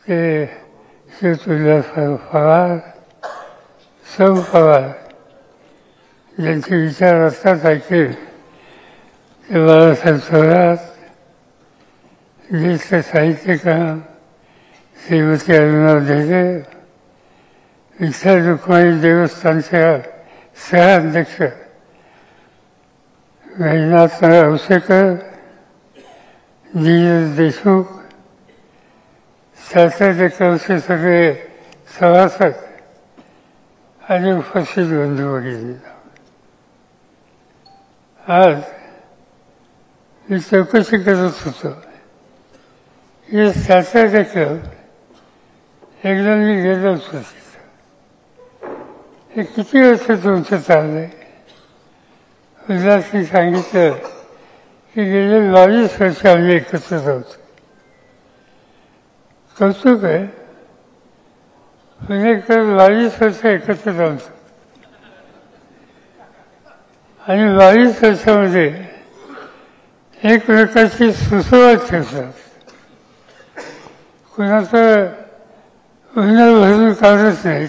ते शिवतुल्यसाहेब पवार, सौ पवार ज्यांचे विचार असतात ऐकले, ते बाळासाहेब थोरात, ज्येष्ठ साहित्यकार श्रीमती अरुणा ढेरे, विठ्ठल रुक्माई देवस्थानच्या सहअध्यक्ष वैजनाथ औसेकर, जी देशमुख, शास्त्राचे कवचे सगळे सभासद आणि उपस्थित बंधू भगिनी, आज मी चौकशी करत होतो. हे शास्त्राचे क्लब एकदा मी गेलो होतो तिथं. हे किती वर्ष तुमचं चाललंय? उल्हासने सांगितलं की गेले 22 वर्ष आम्ही एकत्र होतो. कौतुक आहे, पुणेकर 22 वर्ष एकत्र राहतो आणि 22 वर्षामध्ये एक प्रकारची सुसंवाद ठेवतात. कुणाचं उन्हा भरून काढत नाहीत.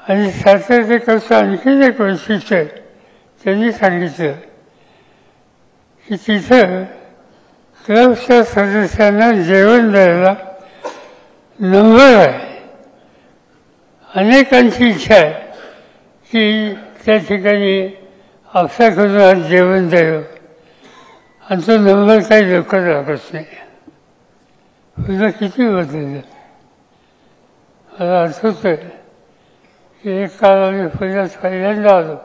आणि शास्त्राचे कसं आणखीन एक वैशिष्ट्य त्यांनी सांगितलं की तिथं क्लबच्या सदस्यांना जेवण द्यायला नंबर आहे. अनेकांची इच्छा आहे की त्या ठिकाणी आपल्याकडून आज जेवण द्यावं आणि तो नंबर काही लवकर लागत नाही. पुन्हा किती बदललं. मला आठवतं की एक काळ आम्ही पुण्यात पहिल्यांदा आलो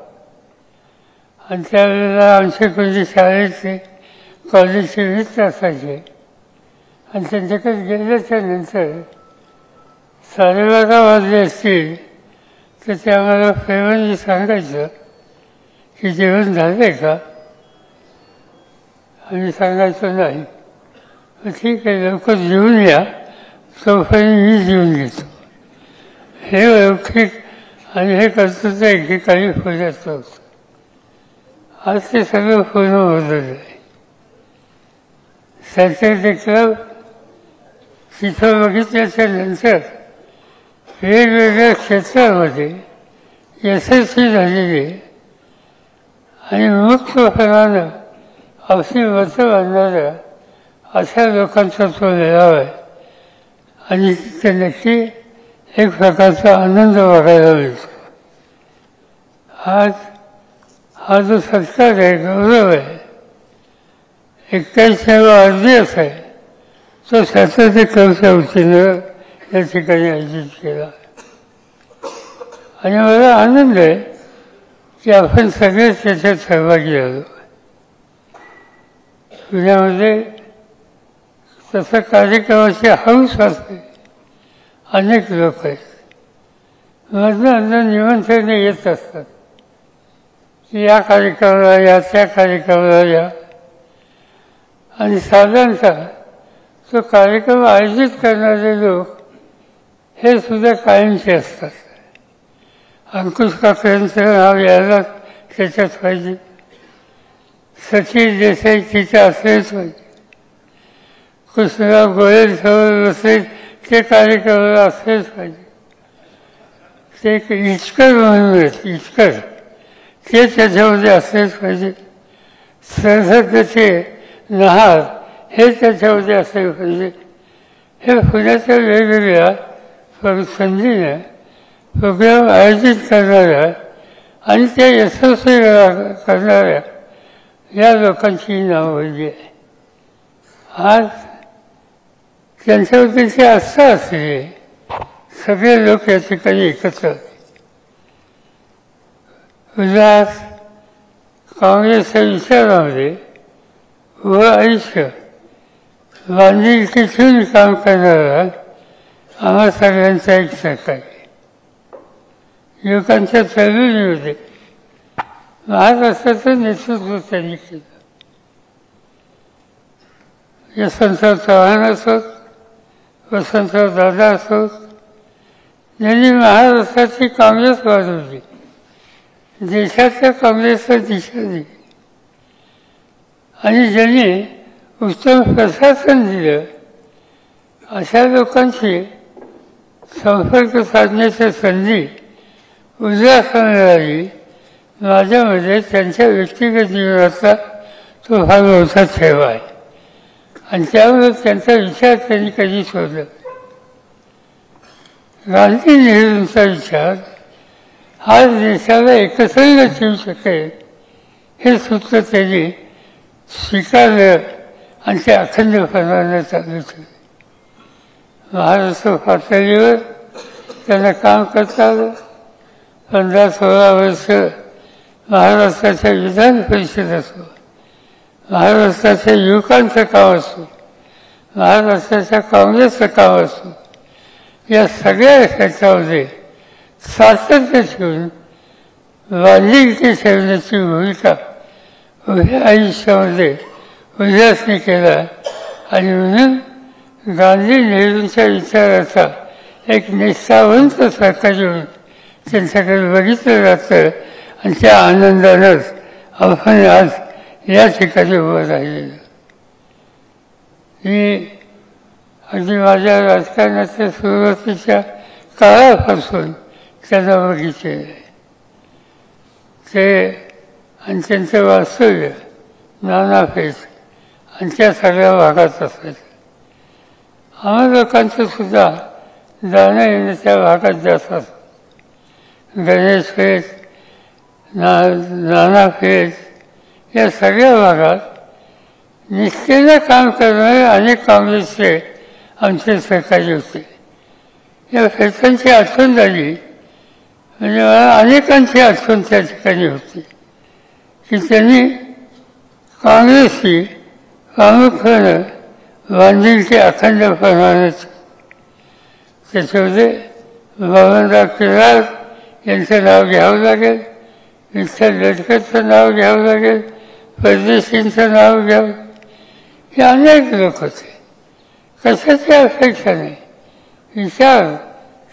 आणि त्यावेळेला आमचे कोणते शाळेचे कॉलेजचे मित्र असायचे आणि त्यांच्याकडे गेल्याच्या नंतर 12:30 वाजले असतील तर ते आम्हाला प्रेमाने सांगायचं की जेवण झालं का? आम्ही सांगायचो नाही. ठीक आहे, लवकर जेवून या, तोपर्यंत मी जेवून घेतो. हे लौकिक आणि हे कर्तृत्व एकेकाळी पुण्यात होतं. आज ते सगळं पूर्ण बदललं आहे. सॅटर्डे क्लब तिथं बघितल्याच्या नंतर वेगवेगळ्या क्षेत्रामध्ये यशस्वी झालेले आणि मुक्तपणानं आपली मतं मांडणाऱ्या अशा लोकांचा तो मेळावा आहे आणि तिथे नक्की एक प्रकारचा आनंद बघायला मिळतो. आज हा जो सत्कार आहे, गौरव आहे, 81वा वाढदिवस आहे, तो सॅटर्डे क्लबच्या वतीनं या ठिकाणी आयोजित केला. आणि मला आनंद आहे की आपण सगळेच त्याच्यात सहभागी झालो. पुण्यामध्ये तसं कार्यक्रमाची हौस असते. अनेक लोक आहेत, मधनं निमंत्रणे येत असतात की या कार्यक्रमाला या, त्या कार्यक्रमाला या. आणि साधारणतः तो कार्यक्रम आयोजित करणारे लोक हे सुद्धा कायमचे असतात. अंकुश काकड्यांचं नाव यायला त्याच्यात पाहिजे, सचिन देसाई तिथे असलेच पाहिजे, कृष्णराव गोयल जवळ बसले ते कार्यक्रमाला असलेच पाहिजे. ते एक इचकर म्हणून आहेत, इचकर, ते त्याच्यामध्ये असलेच पाहिजे. सरहद्दचे नहार हे त्याच्यामध्ये असले पाहिजे. हे पुण्याच्या वेगवेगळ्या संधीने प्रोग्राम आयोजित करणाऱ्या आणि ते यशस्वी करणाऱ्या या लोकांची नावं आहे. आज त्यांच्यावरती आस्था असलेले सगळे लोक या ठिकाणी एकत्र. उल्हास काँग्रेसच्या विचारामध्ये व आयुष्य बांधिलकीतून काम करणारा आम्हा सगळ्यांचा एक सहकारी. युवकांच्या चळवळीमध्ये महाराष्ट्राचं नेतृत्व त्यांनी केलं. यशवंतराव चव्हाण असोत, वसंतराव दादा असोत, यांनी महाराष्ट्राची काँग्रेस वाढवली, देशाच्या काँग्रेसला दिशा दिली आणि ज्यांनी उत्तम प्रशासन दिलं अशा लोकांशी संपर्क साधण्याची संधी उद्यास मिळाली. माझ्यामध्ये त्यांच्या व्यक्तिगत जीवनाचा तो फार मोठा ठेवा आहे आणि त्यामुळे त्यांचा विचार त्यांनी कधी शोधला. गांधी नेहरूंचा विचार हा देशाला एकसंघ ठेवू शकेल हे सूत्र त्यांनी स्वीकारलं आणि ते अखंडपणाने चालू ठेवले. महाराष्ट्र पातळीवर त्यांना काम करता आलं. 15-16 वर्ष महाराष्ट्राच्या विधान परिषद असो, महाराष्ट्राच्या युवकांचं काम असो, महाराष्ट्राच्या काँग्रेसचं काम असो, या सगळ्या ह्याच्यामध्ये सातत्य ठेवून बांधिलकी ठेवण्याची भूमिका उभ्या आयुष्यामध्ये उल्हासने केला. आणि म्हणून गांधी नेहरूंच्या विचाराचा एक निष्ठावंत सरकारी म्हणून त्यांच्याकडे बघितलं जातं आणि त्या आनंदानंच आपण आज या ठिकाणी उभं राहिलेलं. मी अगदी माझ्या राजकारणाच्या सुरुवातीच्या काळापासून त्यांना बघितलेलं आहे. ते आणि त्यांचं वास्तव्य नानापेठ आणि त्या सगळ्या भागात असायचं. आम्हा लोकांचं सुद्धा जाणं येणं त्या भागात जास्त असतं. गणेश पेठ, नानापेठ या सगळ्या भागात निष्ठेनं काम करणारे अनेक काँग्रेसचे आमचे सहकारी होते. या फेटांची आठवण झाली म्हणजे मला अनेकांची आठवण त्या ठिकाणी होती की त्यांनी काँग्रेसची प्रामुख्यानं बांधिलकी अखंडपणाने त्याच्यामध्ये बबनराव केदार यांचं नाव घ्यावं लागेल, विठ्ठल लटकरचं नाव घ्यावं लागेल, परदेशींचं नाव घ्यावं. हे अनेक लोक होते. कशाची अपेक्षा नाही, विचार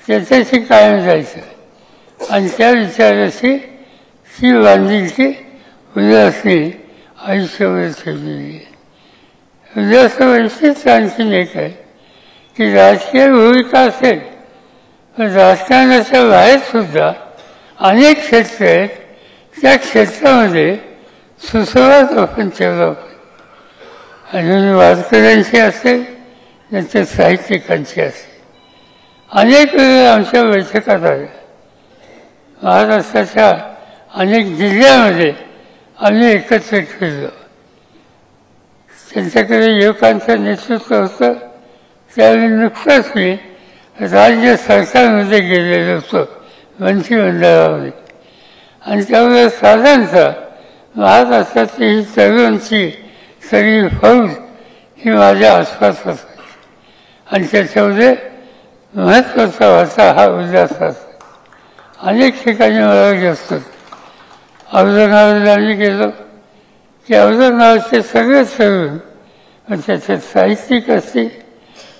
त्याच्याशी कायम जायचं आणि त्या विचाराशी ही बांधिलकी उल्हासने आयुष्यावर ठेवलेली आहे. उल्हास वैशिष्ट्य आणखीन एक आहे की राजकीय भूमिका असेल पण राजकारणाच्या बाहेर सुद्धा अनेक क्षेत्र आहेत. त्या क्षेत्रामध्ये सुसंवाद आपण ठेवला पाहिजे. अजून वारकऱ्यांशी असेल नंतर साहित्यिकांची असेल. अनेक वेळा आमच्या बैठकात आल्या. महाराष्ट्राच्या अनेक जिल्ह्यामध्ये आम्ही एकत्र खेळलो. त्यांच्याकडे युवकांचं नेतृत्व होतं. त्यावेळी नुकतंच मी राज्य सरकारमध्ये गेलेलो होतो मंत्रिमंडळामध्ये आणि त्यामुळे साधारणतः महाराष्ट्रातली ही तरुणांची सगळी फौज ही माझ्या आसपास असायची आणि त्याच्यामध्ये महत्त्वाचा होता हा उल्हास असा. अनेक ठिकाणी मला घेतो. औरंगाबादला आम्ही गेलो की औरंगाबादचे सगळे तरुण त्याच्यात साहित्यिक असतील,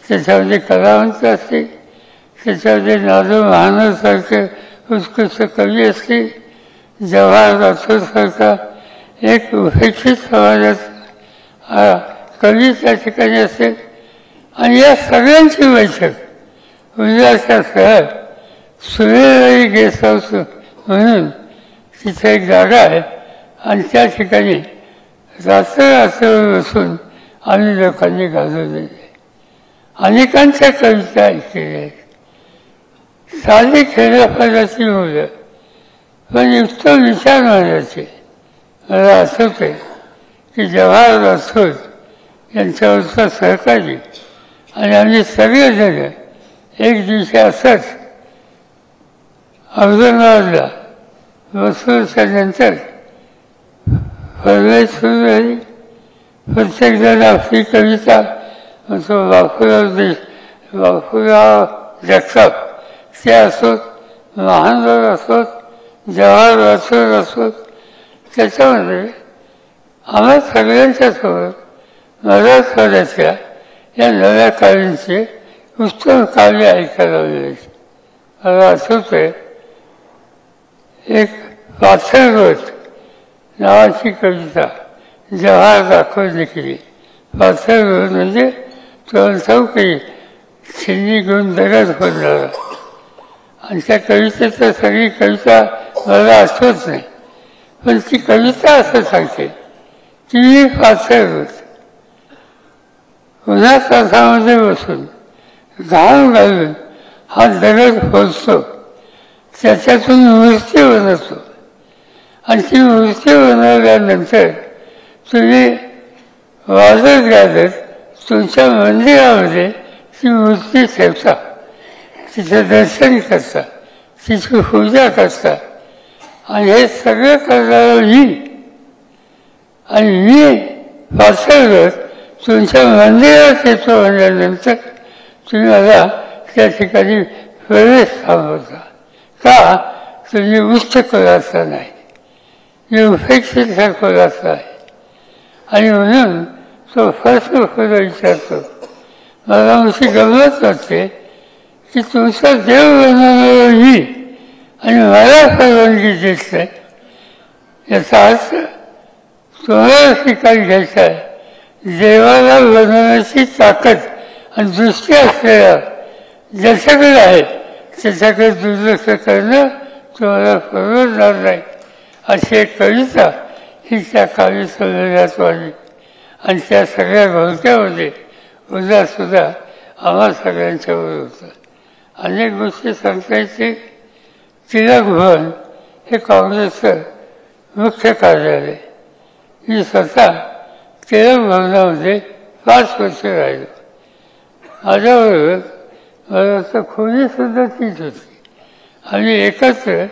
त्याच्यामध्ये कलावंत असतील, त्याच्यामध्ये नादू महानोरसारखे उत्कृष्ट कवी असतील, जवाहर राठोडसारखा एक उपेक्षित समाजाचा कवी त्या ठिकाणी असेल आणि या सगळ्यांची बैठक उल्हासासह सुरेवाडी गेस्ट हाऊस म्हणून तिथे एक जागा आहे आणि त्या ठिकाणी रात्र बसून आम्ही लोकांनी घालवलेले. अनेकांच्या कविता ऐकलेल्या आहेत. साधी खेड्यापाड्याची मुलं पण उत्तम विचार मांडायचे. मला आठवते की जवाहर राठोड यांच्यावरचा सहकारी आणि आम्ही सगळेजण एक दिवशी असंच औरंगाबादला बसल्याच्या नंतर फरमाईश सुरू झाली. प्रत्येकजण आपली कविता तो बापूराव जगताप ते असोत, महानवर असोत, जवाहर राठोड असोत, त्याच्यामध्ये आम्हा सगळ्यांच्यासोबत मराठवाड्याच्या या नव्या कवींचे उत्तम काव्य ऐकायला मिळायचे. मला आठवतंय एक पाथरवट नावाची कविता जवाहर राठोड लिखली. पाथरवट म्हणजे चौकी छिन्नी घेऊन दगड फोडणारा. आणि त्या कवितेचं सगळी कविता मला आठवत नाही, पण ती कविता असं सांगते की मी पाचर होत उन्हा तासामध्ये बसून घाम घालून हा दगड फोडतो, त्याच्यातून मूर्ती बनवतो. आणि ती मूर्ती बनवल्यानंतर तुम्ही वाजत गाजत तुमच्या मंदिरामध्ये ती मूर्ती ठेवता, तिचं दर्शन करता, तिची पूजा करता. आणि हे सगळं करणारं मी. आणि मी पाचर तुमच्या मंदिरात येतो म्हणल्यानंतर तुम्ही मला त्या ठिकाणी प्रवेश थांबवता. का? तुम्ही उच्च कुलाचा नाही, मी उपेक्षित कुलाचा आहे. आणि म्हणून तो प्रश्न पुढे विचारतो. मला अशी गंमत वाटते की तुमचा देव बनवणारा मी आणि मला परवानगी देत नाही. याचा अर्थ तुम्हाला स्वीकार घ्यायचा आहे. देवाला बनवण्याची ताकद आणि दृष्टी असलेला ज्याच्याकडे आहे त्याच्याकडे दुर्लक्ष करणं तुम्हाला परवडणार नाही. अशी एक कविता ही त्या काव्य संमेलनात वाढली. आणि त्या सगळ्या घोळक्यामध्ये उद्यासुद्धा आम्हा सगळ्यांच्या बरोबर होतं. अनेक गोष्टी सांगता येते. टिळक भवन हे काँग्रेसचं मुख्य कार्यालय. मी स्वतः टिळक भवनामध्ये 5 वर्ष राहिलो. माझ्याबरोबर मला वाटतं खोलीसुद्धा तीच होती. आम्ही एकत्र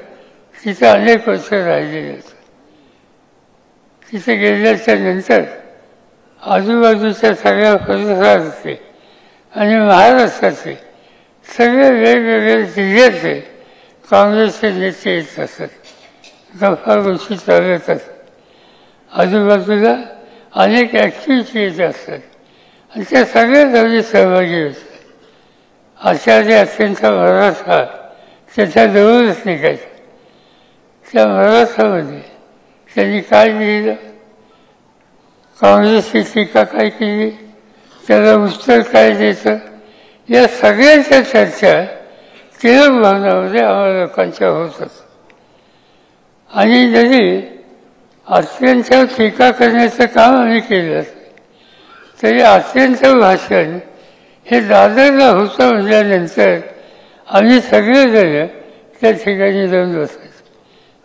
तिथं अनेक वर्ष राहिलेले होतो. तिथे गेल्याच्या नंतर आजूबाजूच्या सगळ्या परिसराचे आणि महाराष्ट्राचे सगळे वेगवेगळे जिल्ह्याचे काँग्रेसचे नेते येत असत. गप्पा गोष्टी चालत असत. आजूबाजूला अनेक ॲक्टिव्हिटी येत असतात आणि त्या सगळ्यात आम्ही सहभागी होतो. आचार्य अत्यंत मराठा त्याच्याजवळच निघायचा. त्या मराठामध्ये त्यांनी काय लिहिलं, काँग्रेसची टीका काय केली, त्याला उत्तर काय द्यायचं, या सगळ्यांच्या चर्चा टिळक भवनामध्ये आम्हाला लोकांच्या होत असत. आणि जरी आत्र्यांच्यावर टीका करण्याचं काम आम्ही केलं तरी आत्र्यांचं भाषण हे दादरला होतं म्हटल्यानंतर आम्ही सगळेजण त्या ठिकाणी जाऊन बसायचो,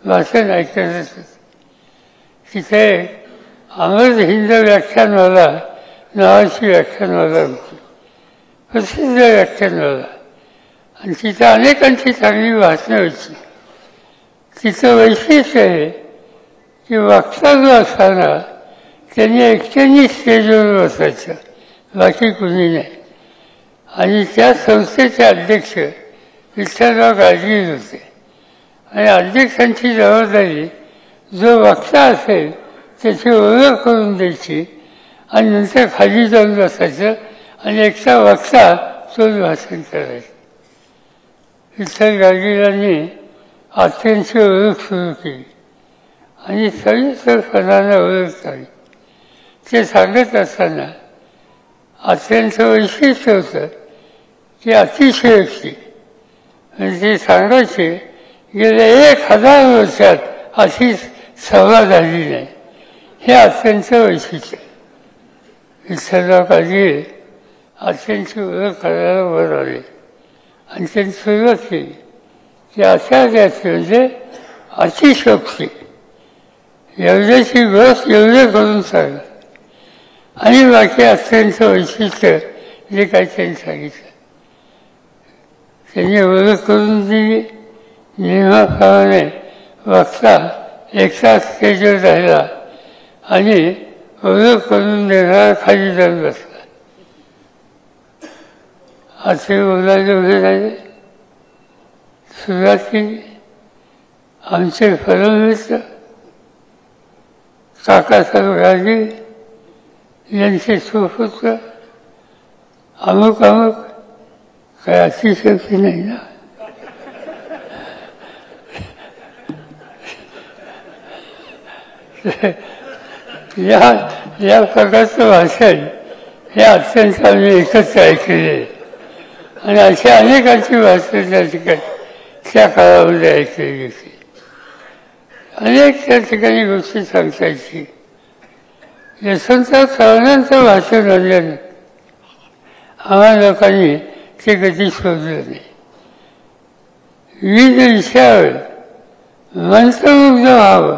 भाषण ऐकण्याचं. तिथे अमर हिंद व्याख्यानमाला नावाची व्याख्यानमाला होती, प्रसिद्ध व्याख्यानमाला. आणि तिथं अनेकांची चांगली भाषणं होती. तिचं वैशिष्ट्य आहे की वक्ता जो असताना त्यांनी एकट्याने स्टेजवर बसायचं, बाकी कुणी नाही. आणि त्या संस्थेचे अध्यक्ष विठ्ठलराव गाडगीळ होते. आणि अध्यक्षांची जबाबदारी जो वक्ता असेल त्याची ओळख करून द्यायची आणि नंतर खाली जाऊन बसायचं आणि एकटा वक्ता तोच भाषण करायचं. विठ्ठल गाडगीळांनी आत्र्यांची ओळख सुरू केली आणि सविस्तरपणानं ओळख झाली. ते सांगत असताना आत्र्यांचं वैशिष्ट्य होतं की अतिशयोक्ती. म्हणजे ते सांगायचे गेल्या 1000 वर्षात अशी सभा झाली नाही. हे आत्र्यांचं वैशिष्ट्य. विठ्ठलराव गाडगीळ आत्र्यांची ओळख करायला वर आले आणि त्यांनी सुरुवात केली की आचार्याची म्हणजे अतिशयोक्ती, एवढ्याची गोष्ट एवढं करून सांगा. आणि बाकी आत्र्यांचं वैशिष्ट्य जे काही त्यांनी सांगितलं त्यांनी ओळख करून दिली. नियमाप्रमाणे वक्ता एकटा स्टेजवर राहिला आणि ओळख करून देणारा खाली जाऊन बसला. असे बोलायला उभे राहिले. सुरुवात केली. आमचे परममित्र काकासाहेब गाडगीळ यांचे सुपुत्र अमुक अमुक. काय अतिशयोक्ती नाही ना. या प्रकारचं भाषण हे अत्यंत आम्ही एकत्र ऐकलेले. आणि अशा अनेकांची भाषणं त्या ठिकाणी त्या काळामध्ये ऐकली गेली. अनेक त्या ठिकाणी गोष्टी सांगतायची. यशवंतराव चव्हाणांचं भाषण आणल्यानं आम्हा लोकांनी ते कधी शोधलं नाही. विविध विषयावर मंत्रमुग्ध व्हावं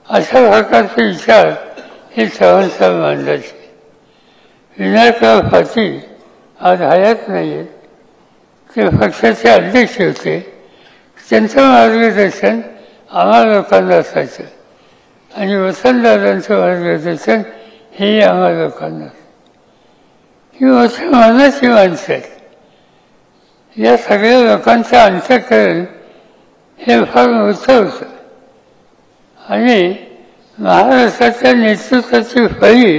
अशा प्रकारचे विचार हे चव्हाण साहेब मांडायचे. विनायकराव पाटील आज हयात नाही आहेत, ते पक्षाचे अध्यक्ष होते. त्यांचं मार्गदर्शन आम्हा लोकांना असायचं आणि वसंतदादांचं मार्गदर्शन हेही आम्हा लोकांना. ही मोठ्या मनाची माणसं आहेत. या सगळ्या लोकांचं अंतःकरण हे फार मोठं होतं आणि महाराष्ट्राच्या नेतृत्वाची फळी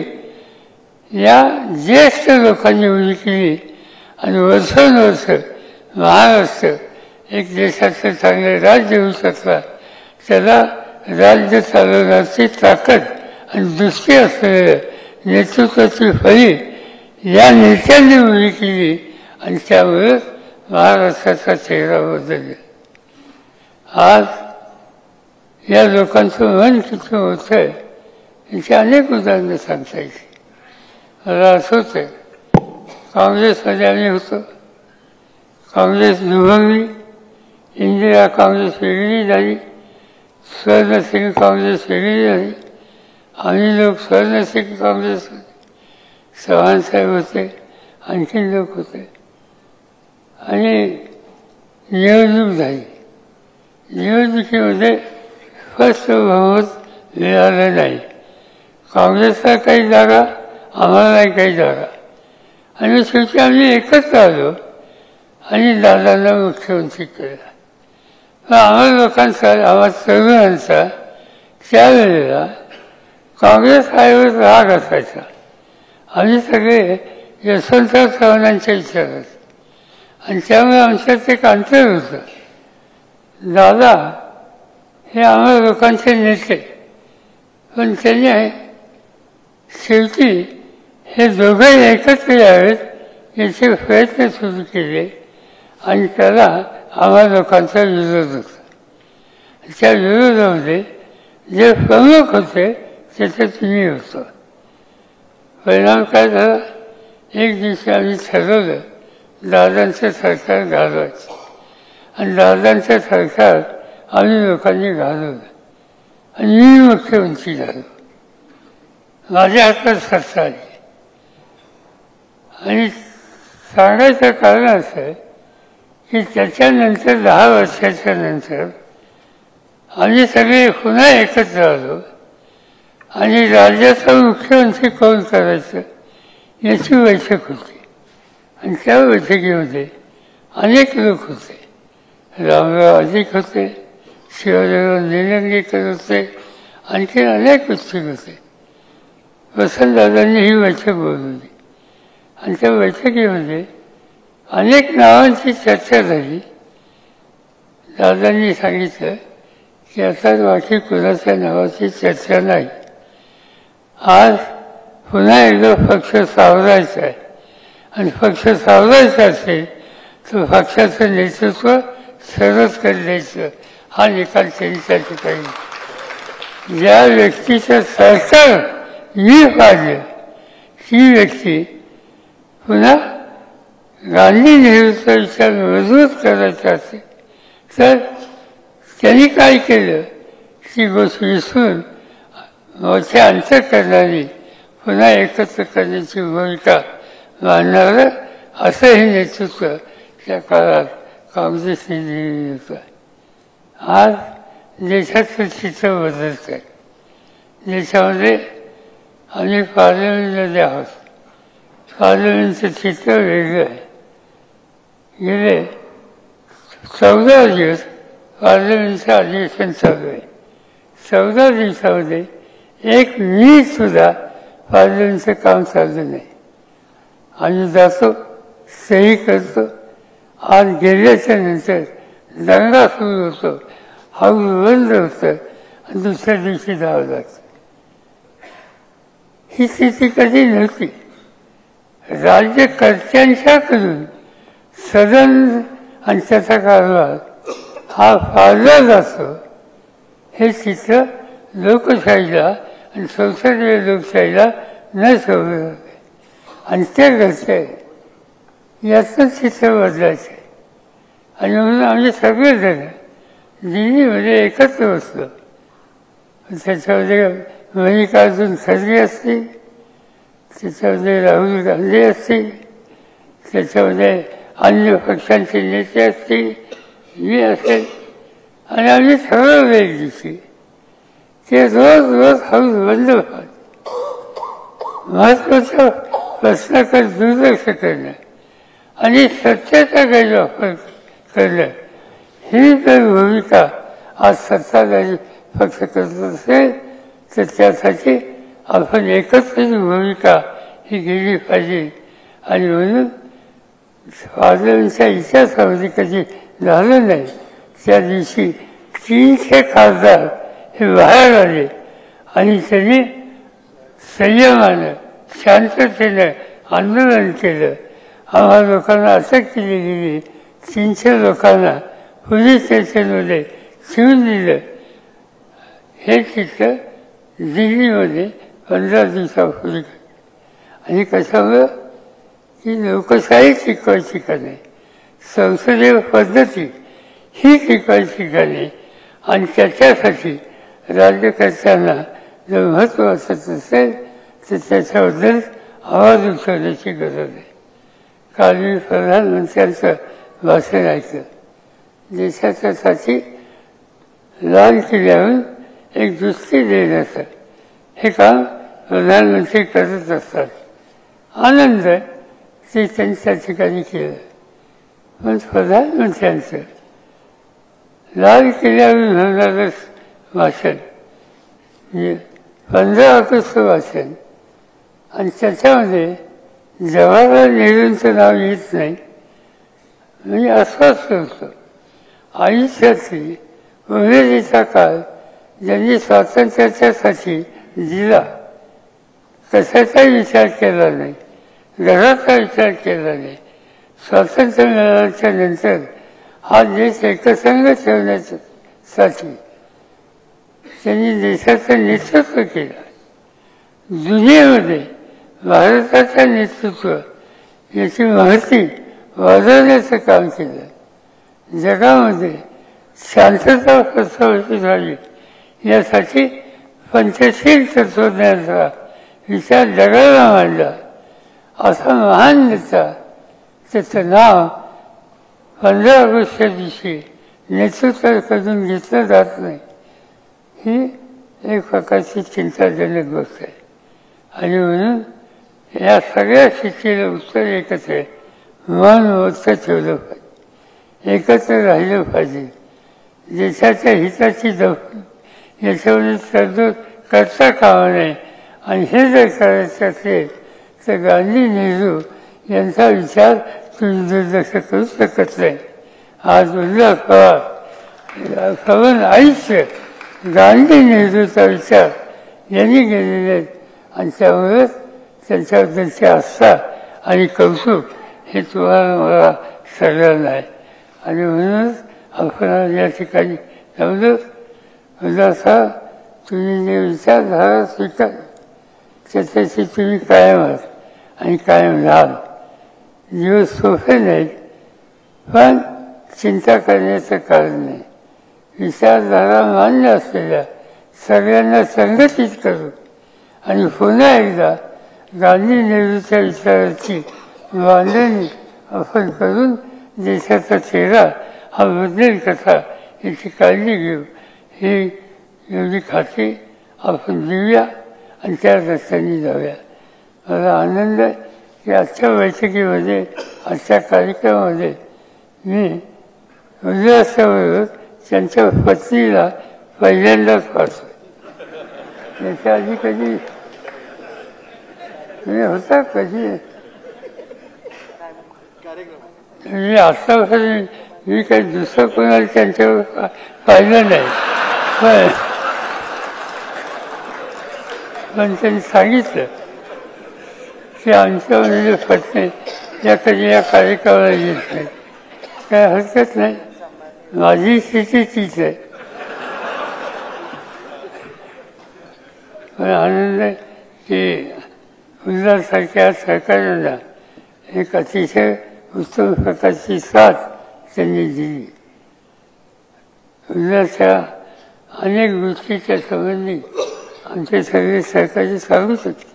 या ज्येष्ठ लोकांनी उभी केली आणि वर्षानुवर्ष महाराष्ट्र एक देशाचं चांगले राज्य होऊ शकला. त्याला राज्य चालवण्याची ताकद आणि दृष्टी असलेल्या नेतृत्वाची फळी या नेत्यांनी उभी केली आणि त्यामुळे महाराष्ट्राचा चेहरा बदलला. आज या लोकांचं मन किती मोठं आहे याची अनेक उदाहरणं सांगता येईल. मला आठवत आहे, काँग्रेसमध्ये आम्ही होतो. काँग्रेस दुभंगली, इंदिरा काँग्रेस वेगळी झाली, स्वर्णसिंग काँग्रेस वेगळी झाली. आम्ही लोक स्वर्णसिंग काँग्रेस होते, चव्हाण साहेब होते, आणखीन लोक होते आणि निवडणूक झाली. निवडणुकीमध्ये स्पष्ट बहुमत मिळालं नाही. काँग्रेसला काही जागा, आम्हाला काही जागा आणि शेवटी आम्ही एकत्र आलो आणि दादांना मुख्यमंत्री केलं. आम्हा लोकांचा, आम्हा तरुणांचा त्यावेळेला काँग्रेस आयोगात राग असायचा. आम्ही सगळे यशवंतराव चव्हाणांच्या विचारात आणि त्यामुळे आमच्यात एक अंतर होतं. दादा हे आम्हा लोकांचे नेते, पण त्यांनी शेवटी हे दोघंही एकत्र यावेत याचे प्रयत्न सुरू केले आणि त्याला आम्हा लोकांचा विरोध होता. त्या विरोधामध्ये जे प्रमुख होते त्याच्यात मी होतो. परिणाम काय झाला, एक दिवशी आम्ही ठरवलं दादांचं सरकार घालवायचं आणि दादांचं सरकार आम्ही लोकांनी घालवलं आणि मी मुख्यमंत्री झालो. माझ्या हातात सत्ता आली आणि सांगायचं कारण असं आहे की त्याच्यानंतर 10 वर्षाच्या नंतर आम्ही सगळे पुन्हा एकत्र आलो आणि राज्याचा मुख्यमंत्री कोण करायचं याची बैठक होती. आणि त्या बैठकीमध्ये अनेक लोक होते. रामराव अधिक होते, शिवराव निलंगेकर होते, आणखी अनेक उत्सुक होते. वसंतदादांनी ही बैठक बोलवली आणि त्या बैठकीमध्ये अनेक नावांची चर्चा झाली. दादांनी सांगितलं की आता बाकी कुणाच्या नावाची चर्चा नाही. आज पुन्हा एकदा पक्ष सावरायचा आहे आणि पक्ष सावरायचा असेल तर पक्षाचं नेतृत्व सरस द्यायचं हा निकाल त्यांनी त्या ठिकाणी. ज्या व्यक्तीचं सरकार मी पाहिलं ती व्यक्ती पुन्हा गांधी नेहरूचा विचार मजबूत करायचा असेल तर त्यांनी काय केलं ती गोष्ट विसरून मोठे अंतर करणारी पुन्हा एकत्र करण्याची भूमिका मानणारं असं हे नेतृत्व त्या काळात काँग्रेसने दिलेलं होतं. आज देशाचं चित्र बदलत आहे. देशामध्ये आम्ही पार्लमेंटमध्ये आहोत. पार्लमेंटचं चित्र वेगळं आहे. गेले 14 दिवस पार्लमेंटचं अधिवेशन चालू आहे. 14 दिवसामध्ये एक मिनिटसुद्धा पार्लमेंटचं काम चाललं नाही. आम्ही जातो, सही करतो. आज गेल्याच्या नंतर दंगा सुरू होतो, हाऊस बंद होतं आणि दुसऱ्या दिवशी जावं लागतं. ही स्थिती कधी नव्हती. राज्यकर्त्यांच्याकडून सदन आणि त्याचा कारभार हा फारला जातो हे चित्र लोकशाहीला आणि संसदीय लोकशाहीला न शोभत होते आणि ते घडते याचं चित्र बदलायचं आणि म्हणून आम्ही सगळेजण दिल्लीमध्ये एकत्र बसलो. त्याच्यामध्ये मल्लिकार्जुन खरगे असतील, त्याच्यामध्ये राहुल गांधी असतील, त्याच्यामध्ये अन्य पक्षांचे नेते असतील, मी असेल आणि आम्ही ठरवलं एक दिवशी ते रोज रोज हाऊस बंद व्हावं, महत्वाच्या प्रश्नाकडे दुर्लक्ष करणं आणि सत्तेचा गैरवापर करणं ही जर भूमिका आज सत्ताधारी पक्ष करत असेल तर त्यासाठी आपण एकत्रित भूमिका ही घेतली पाहिजे. आणि म्हणून स्वातंत्र्याच्या इतिहासामध्ये कधी झालं नाही त्या दिवशी 300 खासदार हे बाहेर आले आणि त्यांनी संयमानं शांततेनं आंदोलन केलं. आम्हा लोकांना अटक केली गेली, 300 लोकांना पोलीस स्टेशनमध्ये ठेवून दिलं. हे चित्र दिल्लीमध्ये 15 दिवसापूर्वी आणि कशामुळं की लोकशाही शिकवायची का नाही, संसदीय पद्धती ही शिकवायची का नाही आणि त्याच्यासाठी राज्यकर्त्यांना जर महत्त्वाचं असेल तर त्याच्याबद्दल आवाज उठवण्याची गरज आहे. काल मी प्रधानमंत्र्यांचं भाषण ऐकलं. देशाच्यासाठी लाल किल्ल्यावरून एक दृष्टी देण्याचं हे काम प्रधानमंत्री करत असतात. आनंद ते त्यांच्या ठिकाणी केलं. पण प्रधानमंत्र्यांचं लाल किल्ल्यावरून होणारं भाषण 15 ऑगस्ट भाषण आणि त्याच्यामध्ये जवाहरलाल नेहरूंचं नाव येत नाही म्हणजे अस्वस्थ होतं. आयुष्यातली उमेदीचा काळ ज्यांनी स्वातंत्र्याच्यासाठी दिला, कशाचाही विचार केला नाही, घराचा विचार केला नाही. स्वातंत्र्य मिळाल्याच्या नंतर हा देश एकसंघ ठेवण्यासाठी त्यांनी देशाचं नेतृत्व केलं. दुनियेमध्ये भारताचं नेतृत्व याची माहिती वाढवण्याचं काम केलं. जगामध्ये शांतता प्रस्थापित व्हावी यासाठी पंचशील तत्त्वज्ञानाचा विचार जगाला मांडला. असा महान नेता, त्याचं नाव 15 ऑगस्टच्या दिवशी नेतृत्वाकडून घेतलं जात नाही ही एक प्रकारची चिंताजनक गोष्ट आहे. आणि म्हणून या सगळ्या स्थितीला उत्तर एकच आहे, मन मोठं ठेवलं पाहिजे, एकत्र राहिलं पाहिजे. देशाच्या हिताची दखल याच्यामध्ये तरतूद करता कामा नये. आणि हे जर करायचं असेल तर गांधी नेहरू यांचा विचार तुम्ही दुर्लक्ष करू शकत नाही. आज उल्हास पवार सवन आयुष्य गांधी नेहरूचा विचार यांनी केलेले आहेत आणि त्यामुळेच त्यांच्याबद्दलची आस्था आणि कौतुक हे तुम्हाला मला सगळ्यांना आहे. आणि म्हणूनच आपण या ठिकाणी जमलो. उल्हासा तुम्ही जे विचारधारा स्वीकार त्याच्याशी तुम्ही कायम आहात आणि कायम राहाल. दिवस सोपे नाहीत पण चिंता करण्याचं कारण नाही. विचारधारा मान्य असलेल्या सगळ्यांना संघटित करू आणि पुन्हा एकदा गांधी नेहरूच्या विचाराची बांधणी आपण करून देशाचा चेहरा हा बदलेल कसा याची काळजी घेऊ. ही एवढी खात्री आपण देऊया आणि त्या रस्त्याने जाऊया. मला आनंद आहे की आजच्या बैठकीमध्ये, आजच्या कार्यक्रमामध्ये मी उल्हासाबरोबर त्यांच्या पत्नीला पहिल्यांदाच पाहतो. त्याच्या आधी कधी होता कधी म्हणजे आतापर्यंत मी काही दुसरं कोणाला त्यांच्यावर पाहिलं नाही. पण त्यांनी सांगितलं की आमच्या म्हणजे पत्नी या कधी या कार्यक्रमाला येत नाही, काय हरकत नाही. माझी स्थिती तीच आहे. पण आनंद आहे की उल्हासारख्या सरकारांना एक अतिशय उत्तम प्रकारची साथ त्यांनी दिली. उल्हासच्या अनेक गोष्टीच्या संबंधी आमचे सगळे सरकारी सांगत होते.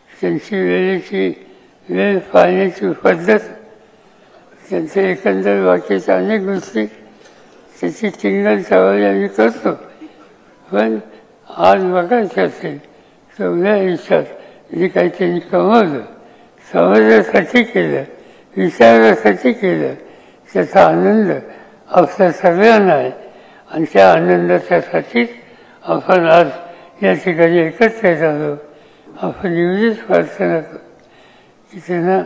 त्यांची वेळेची वेळ पाहण्याची पद्धत, त्यांचं एकंदर वाक्याच्या अनेक गोष्टी, त्याची टिंगल चावली आम्ही करतो. पण आज बघायचं असेल तर उद्या आयुष्यात जे काही त्यांनी कमवलं, समाजासाठी केलं, विचारासाठी केलं, त्याचा आनंद आपल्या सगळ्यांना आहे. आणि त्या आनंदाच्यासाठीच आपण आज या ठिकाणी एकत्र झालो. आपण एवढीच प्रार्थना करू की त्यांना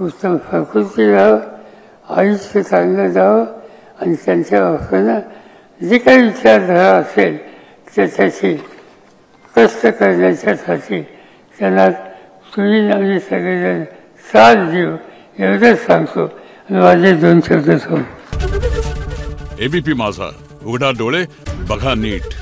उत्तम प्रकृती राहावं, आयुष्य चांगलं जावं आणि त्यांच्या बापांना जे काही विचारधारा असेल त्याच्याशी कष्ट करण्याच्यासाठी त्यांना तुम्ही आम्ही सगळेजण साथ देऊ एवढंच सांगतो आणि माझे 2 शब्द सांगतो. एबीपी माझा, उघडा डोळे बघा नीट.